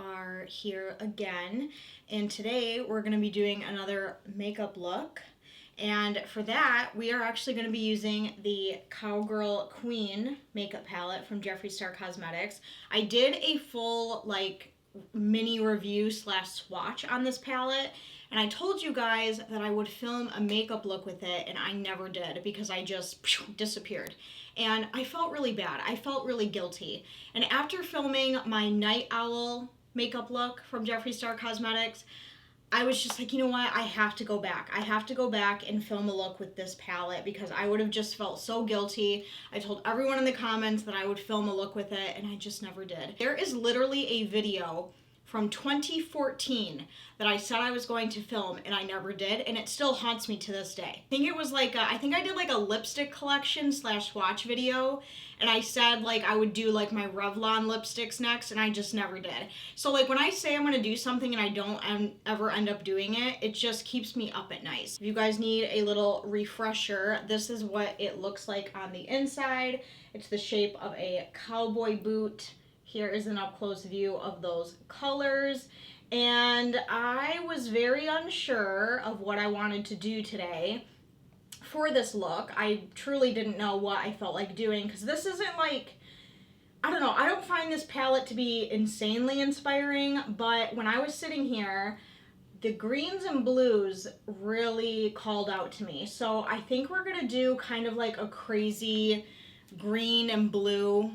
are here again, and today we're going to be doing another makeup look. And for that, we are actually going to be using the Cowgirl Queen makeup palette from Jeffree Star Cosmetics. I did a full mini review / swatch on this palette, and I told you guys that I would film a makeup look with it, and I never did because I just disappeared. And I felt really bad. I felt really guilty. And after filming my Night Owl makeup look from Jeffree Star Cosmetics, I was just like, you know what? I have to go back. I have to go back and film a look with this palette because I would have just felt so guilty. I told everyone in the comments that I would film a look with it, and I just never did. There is literally a video from 2014 that I said I was going to film, and I never did, and it still haunts me to this day. I think it was I think I did a lipstick collection / swatch video, and I said I would do my Revlon lipsticks next, and I just never did. So when I say I'm gonna do something and I don't ever end up doing it, it just keeps me up at night. If you guys need a little refresher, this is what it looks like on the inside. It's the shape of a cowboy boot. Here is an up-close view of those colors. And I was very unsure of what I wanted to do today for this look. I truly didn't know what I felt like doing because this isn't I don't know, I don't find this palette to be insanely inspiring, but when I was sitting here, the greens and blues really called out to me. So I think we're gonna do kind of a crazy green and blue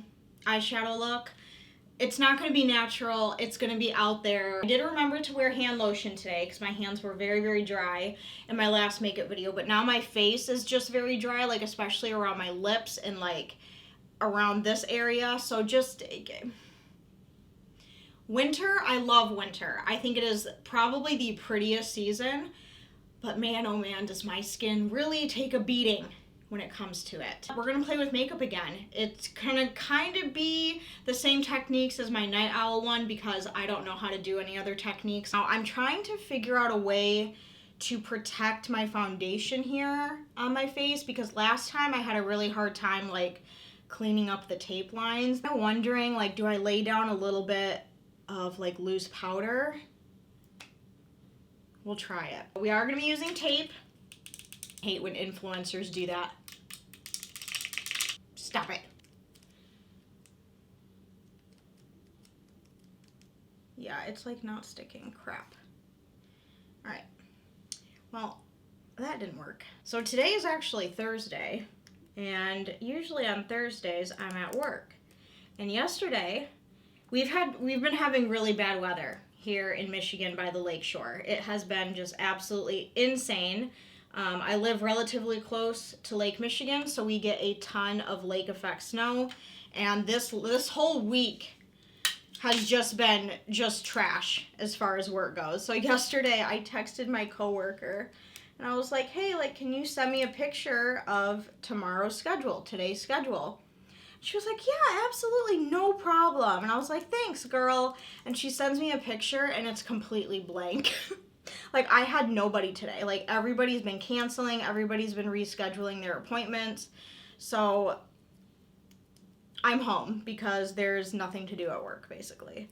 eyeshadow look. It's not going to be natural. It's going to be out there. I did remember to wear hand lotion today because my hands were very, very dry in my last makeup video. But now my face is just very dry, especially around my lips and around this area. So just winter, I love winter. I think it is probably the prettiest season. But man, oh man, does my skin really take a beating when it comes to it. We're gonna play with makeup again. It's gonna kind of be the same techniques as my Night Owl one because I don't know how to do any other techniques. Now I'm trying to figure out a way to protect my foundation here on my face because last time I had a really hard time cleaning up the tape lines. I'm wondering do I lay down a little bit of loose powder? We'll try it. We are gonna be using tape. I hate when influencers do that. Stop it. Yeah, it's not sticking. Crap. All right. Well, that didn't work. So today is actually Thursday, and usually on Thursdays I'm at work. And yesterday, we've been having really bad weather here in Michigan by the lakeshore. It has been just absolutely insane. I live relatively close to Lake Michigan, so we get a ton of lake effect snow, and this whole week has just been trash as far as work goes. So yesterday I texted my coworker and I was like, hey, can you send me a picture of today's schedule? She was like, yeah, absolutely, no problem. And I was like, thanks, girl. And she sends me a picture and it's completely blank. I had nobody today. Everybody's been canceling. Everybody's been rescheduling their appointments. So I'm home because there's nothing to do at work, basically.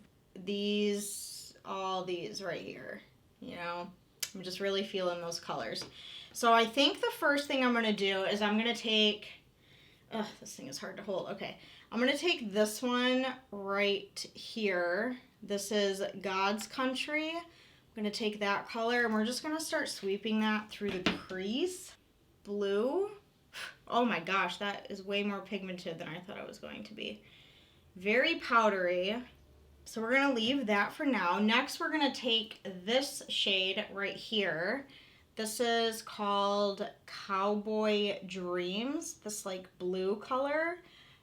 All these right here, I'm just really feeling those colors. So I think the first thing I'm going to do is I'm going to take, this thing is hard to hold. Okay. I'm going to take this one right here. This is God's Country. I'm going to take that color and we're just going to start sweeping that through the crease. Blue. Oh my gosh, that is way more pigmented than I thought it was going to be. Very powdery. So we're going to leave that for now. Next, we're going to take this shade right here. This is called Cowboy Dreams, this blue color.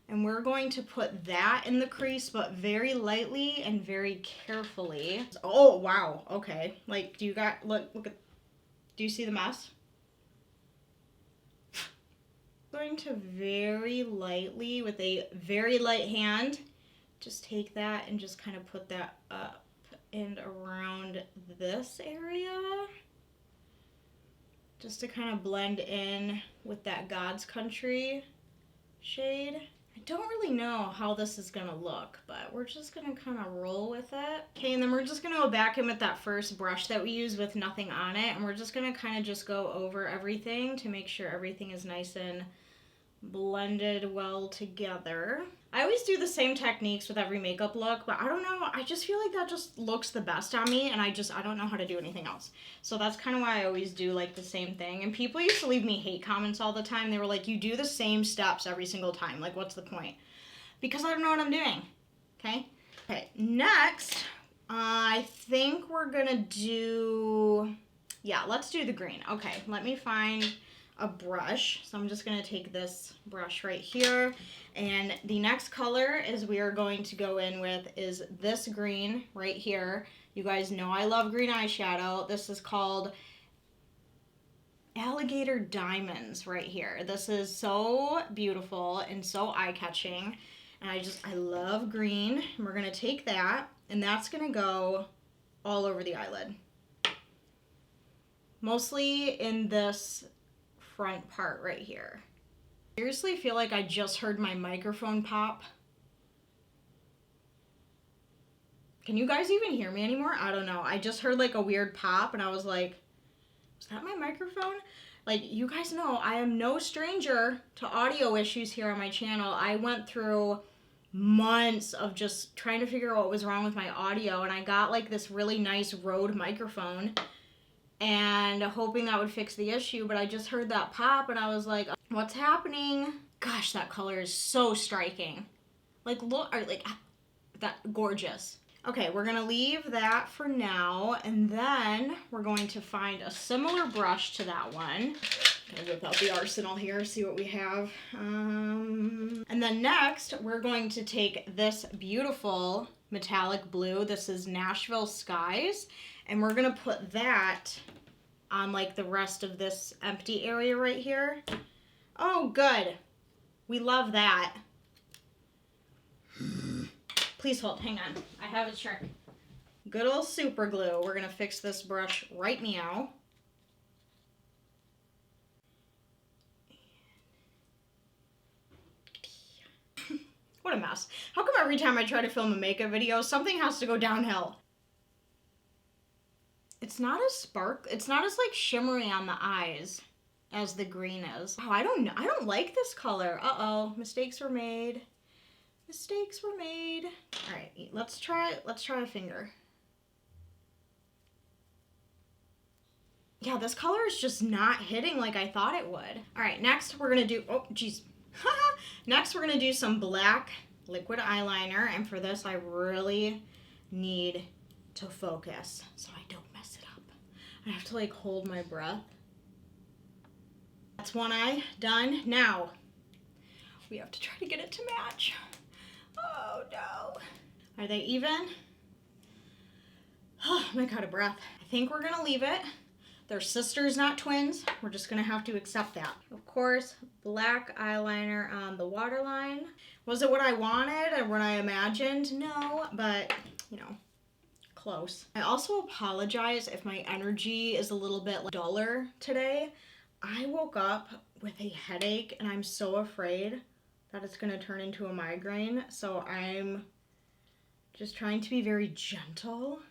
And we're going to put that in the crease, but very lightly and very carefully. Oh, wow. Okay. Do you see the mess? I'm going to very lightly, with a very light hand, just take that and just kind of put that up and around this area. Just to kind of blend in with that God's Country shade. I don't really know how this is gonna look, but we're just gonna kind of roll with it. Okay, and then we're just gonna go back in with that first brush that we used with nothing on it, and we're just gonna kind of just go over everything to make sure everything is nice and blended well together. I always do the same techniques with every makeup look, but I don't know, I just feel like that just looks the best on me, and I don't know how to do anything else. So that's kind of why I always do like the same thing. And people used to leave me hate comments all the time. They were like, you do the same steps every single time. Like, what's the point? Because I don't know what I'm doing, okay? Okay, next, I think we're gonna do, yeah, let's do the green. Okay, let me find a brush. So I'm just gonna take this brush right here. And the next color is we are going to go in with is this green right here. You guys know I love green eyeshadow. This is called Alligator Diamonds right here. This is so beautiful and so eye-catching. And I love green. And we're gonna take that, and that's gonna go all over the eyelid. Mostly in this front part right here. I seriously feel like I just heard my microphone pop. Can you guys even hear me anymore? I don't know. I just heard like a weird pop, and I was like, is that my microphone? Like, you guys know I am no stranger to audio issues here on my channel. I went through months of just trying to figure out what was wrong with my audio, and I got like this really nice Rode microphone and hoping that would fix the issue, but I just heard that pop and I was like, what's happening? Gosh, that color is so striking. Like, look, like that, gorgeous. Okay, we're gonna leave that for now, and then we're going to find a similar brush to that one. Gonna whip out the arsenal here, see what we have. And then next, we're going to take this beautiful metallic blue. This is Nashville Skies, and we're gonna put that on like the rest of this empty area right here. Oh, good. We love that. Please hold, hang on. I have a trick. Good old super glue. We're gonna fix this brush right meow. What a mess. How come every time I try to film a makeup video, something has to go downhill? It's not as like shimmery on the eyes as the green is. Oh, I don't know. I don't like this color. Uh-oh, mistakes were made. Mistakes were made. All right, let's try a finger. Yeah, this color is just not hitting like I thought it would. All right, next we're gonna do, oh, geez. Next we're gonna do some black liquid eyeliner, and for this I really need to focus so I don't mess it up. I have to like hold my breath. That's one eye done. Now, we have to try to get it to match. Oh no. Are they even? Oh, I'm like out of breath. I think we're gonna leave it. They're sisters, not twins. We're just gonna have to accept that. Of course, black eyeliner on the waterline. Was it what I wanted or what I imagined? No, but you know, close. I also apologize if my energy is a little bit duller today. I woke up with a headache and I'm so afraid that it's gonna turn into a migraine. So I'm just trying to be very gentle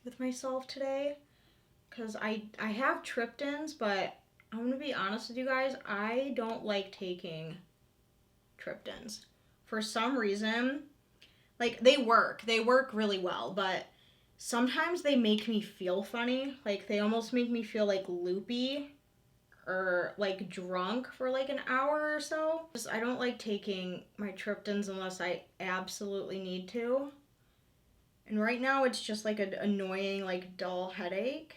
with myself today. Because I have triptans, but I'm gonna be honest with you guys, I don't like taking triptans. For some reason, like they work really well, but sometimes they make me feel funny. Like they almost make me feel like loopy or like drunk for like an hour or so. I don't like taking my triptans unless I absolutely need to. And right now it's just like an annoying, like dull headache.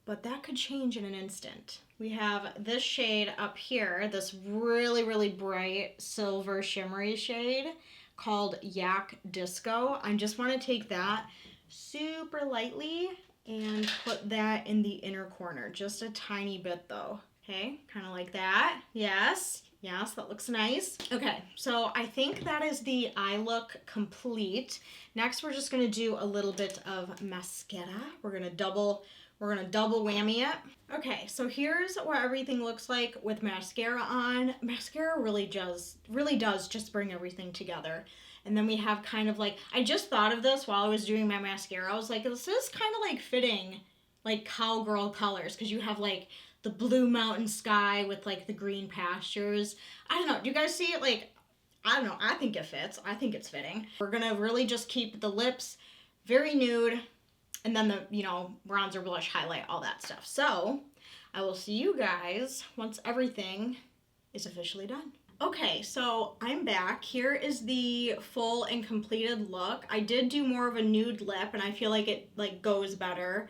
But that could change in an instant. We have this shade up here, this really, really bright silver shimmery shade called Yak Disco. I just want to take that super lightly and put that in the inner corner, just a tiny bit though. Okay, kind of like that. Yes, yes, that looks nice. Okay, so I think that is the eye look complete. Next, we're just gonna do a little bit of mascara. We're gonna double whammy it. Okay, so here's what everything looks like with mascara on. Mascara really does just bring everything together. And then we have kind of like, I just thought of this while I was doing my mascara. I was like, this is kind of like fitting like cowgirl colors, because you have like the blue mountain sky with like the green pastures. I don't know. Do you guys see it? Like, I don't know. I think it fits. I think it's fitting. We're going to really just keep the lips very nude, and then the, you know, bronzer, blush, highlight, all that stuff. So I will see you guys once everything is officially done. Okay, so I'm back. Here is the full and completed look. I did do more of a nude lip, and I feel like it like goes better.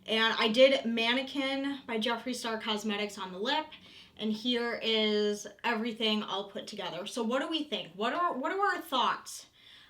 And I did Mannequin by Jeffree Star Cosmetics on the lip. And here is everything all put together. So what do we think? What are our thoughts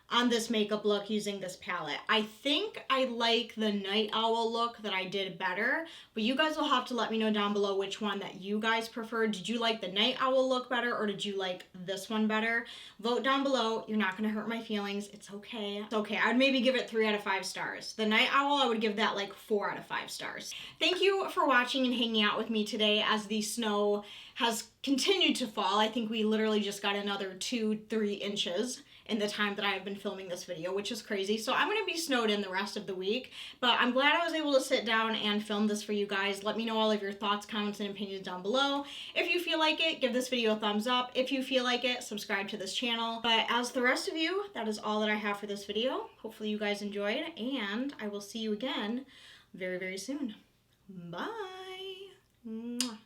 on this makeup look using this palette? I think I like the Night Owl look that I did better, but you guys will have to let me know down below which one that you guys prefer. Did you like the Night Owl look better, or did you like this one better? Vote down below. You're not gonna hurt my feelings. It's okay. It's okay. I'd maybe give it 3 out of 5 stars. The Night Owl, I would give that like 4 out of 5 stars. Thank you for watching and hanging out with me today as the snow has continued to fall. I think we literally just got another 2-3 inches in the time that I have been filming this video, which is crazy. So I'm going to be snowed in the rest of the week, but I'm glad I was able to sit down and film this for you guys. Let me know all of your thoughts, comments, and opinions down below. If you feel like it, give this video a thumbs up. If you feel like it, subscribe to this channel. But as the rest of you, that is all that I have for this video. Hopefully you guys enjoyed, and I will see you again very, very soon. Bye. Mwah.